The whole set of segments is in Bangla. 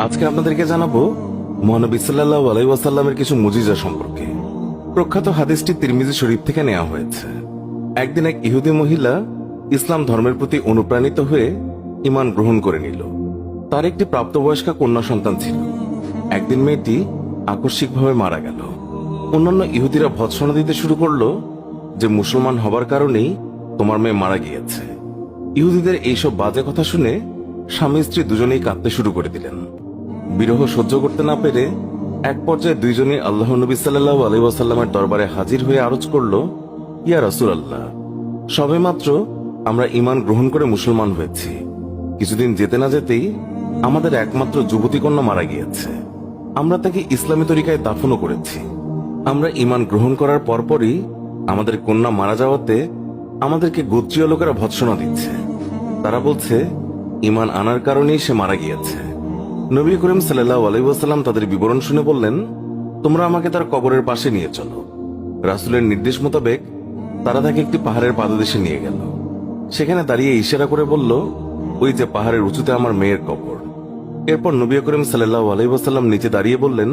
আজকে আপনাদেরকে জানাবো মহানবী সাল্লাল্লাহু আলাইহি ওয়াসাল্লামের কিছু মুজিজা সম্পর্কে। প্রখ্যাত হাদিসটি তিরমিজি শরীফ থেকে নেওয়া হয়েছে। একদিন এক ইহুদি মহিলা ইসলাম ধর্মের প্রতি অনুপ্রাণিত হয়ে ঈমান গ্রহণ করে নিল। তার একটি প্রাপ্তবয়স্কা কন্যা সন্তান ছিল। একদিন মেয়েটি আকস্মিকভাবে মারা গেল। অন্যান্য ইহুদিরা ভৎসনা দিতে শুরু করলো যে মুসলমান হবার কারণেই তোমার মেয়ে মারা গিয়েছে। ইহুদিদের এইসব বাজে কথা শুনে স্বামী স্ত্রী দুজনেই কাঁদতে শুরু করে দিলেন। বিরহ সহ্য করতে না পেরে এক পর্যায়ে দুইজনই আল্লাহ নবী সাল্লাল্লাহু আলাইহি ওয়াসাল্লামের দরবারে হাজির হয়ে আরজ করল, ইয়া রাসূলুল্লাহ, সবেমাত্র আমরা ঈমান গ্রহণ করে মুসলমান হয়েছি। কিছুদিন যেতে না যেতেই আমাদের একমাত্র যুবতী কন্যা মারা গিয়েছে। আমরা তাকে ইসলামী তরিকায় দাফনও করেছি। আমরা ঈমান গ্রহণ করার পরপরই আমাদের কন্যা মারা যাওয়াতে আমাদেরকে গোত্রীয় লোকেরা ভৎসনা দিচ্ছে। তারা বলছে ঈমান আনার কারণেই সে মারা গিয়েছে। নবী করিম সাল্লাল্লাহু আলাইহি ওয়াসাল্লাম তাদের বিবরণ শুনে বললেন, তোমরা আমাকে তার কবরের পাশে নিয়ে চলো। রাসূলের নির্দেশ মোতাবেক তারা তাকে একটি পাহাড়ের পাদদেশে নিয়ে গেল। সেখানে দাঁড়িয়ে ইশারা করে বলল, ওই যে পাহাড়ের উঁচুতে আমার মেয়ের কবর। এরপর নবী করিম সাল্লাল্লাহু আলাইহি ওয়াসাল্লাম নিচে দাঁড়িয়ে বললেন,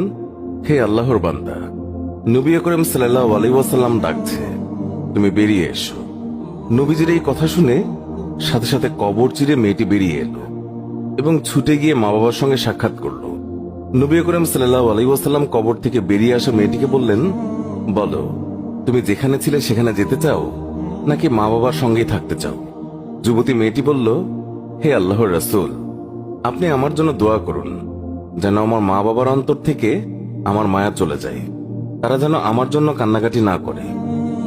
হে আল্লাহর বান্দা, নবী করিম সাল্লাল্লাহু আলাইহি ওয়াসাল্লাম ডাকছে, তুমি বেরিয়ে এসো। নবীজির এই কথা শুনে সাথে সাথে কবর চিরে মেয়েটি বেরিয়ে এলো এবং ছুটে গিয়ে মা বাবার সঙ্গে সাক্ষাৎ করল। নবী করিম সাল্লাল্লাহু আলাইহি ওয়াসাল্লাম কবর থেকে বেরিয়ে আসা মেয়েটিকে বললেন, বলো, তুমি যেখানে ছিলে সেখানে যেতে চাও নাকি মা বাবার সঙ্গেই থাকতে চাও? যুবতী মেয়েটি বলল, হে আল্লাহর রাসূল, আপনি আমার জন্য দোয়া করুন যেন আমার মা বাবার অন্তর থেকে আমার মায়া চলে যায়। তারা যেন আমার জন্য কান্নাকাটি না করে।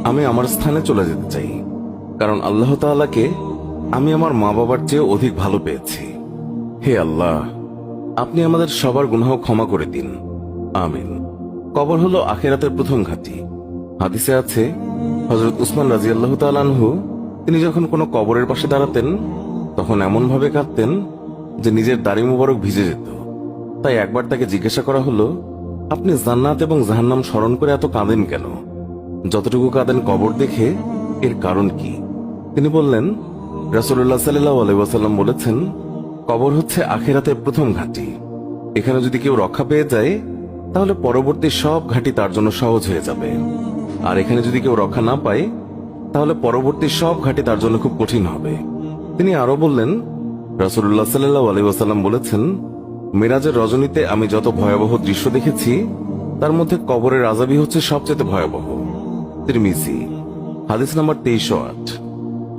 আমি আমার স্থানে চলে যেতে চাই, কারণ আল্লাহ তাআলাকে আমি আমার মা বাবার চেয়ে অধিক ভালো পেয়েছি। হে আল্লাহ, আপনি আমাদের সবার গুনাহ ক্ষমা করে দিন, আমিন। কবর হলো আখিরাতের প্রথম ঘাঁটি। হাদিসে আছে, হযরত উসমান রাদিয়াল্লাহু তাআলা আনহু তিনি যখন কোনো কবরের পাশে দাঁড়াতেন তখন এমন ভাবে কাঁদতেন যে নিজের দাড়ি মুবারক ভিজে যেত। তাই একবার তাকে জিজ্ঞাসা করা হলো, আপনি জান্নাত এবং জাহান্নাম স্মরণ করে এত কাঁদেন কেন? যতটুকু কাঁদেন কবর দেখে, এর কারণ কি? তিনি বললেন, রাসূলুল্লাহ সাল্লাল্লাহু আলাইহি ওয়াসাল্লাম বলেছেন, কবর হচ্ছে আখিরাতের প্রথম ঘাঁটি। এখানে যদি কেউ রক্ষা পেয়ে যায় তাহলে পরবর্তী সব ঘাঁটি তার জন্য সহজ হয়ে যাবে, আর এখানে যদি কেউ রক্ষা না পায় তাহলে পরবর্তী সব ঘাঁটি তার জন্য খুব কঠিন হবে। তিনি আরো বললেন, রাসূলুল্লাহ সাল্লাল্লাহু আলাইহি ওয়াসাল্লাম বলেছেন, মেরাজের রজনীতে আমি যত ভয়াবহ দৃশ্য দেখেছি তার মধ্যে কবরের আযাবই হচ্ছে সবচেয়ে ভয়াবহ। তিরমিজি, হাদিস নাম্বার 2308।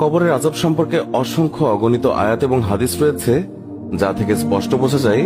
কবরের আযাব সম্পর্কে অসংখ্য অগণিত আয়াত এবং হাদিস রয়েছে, যা থেকে স্পষ্ট বোঝা যায়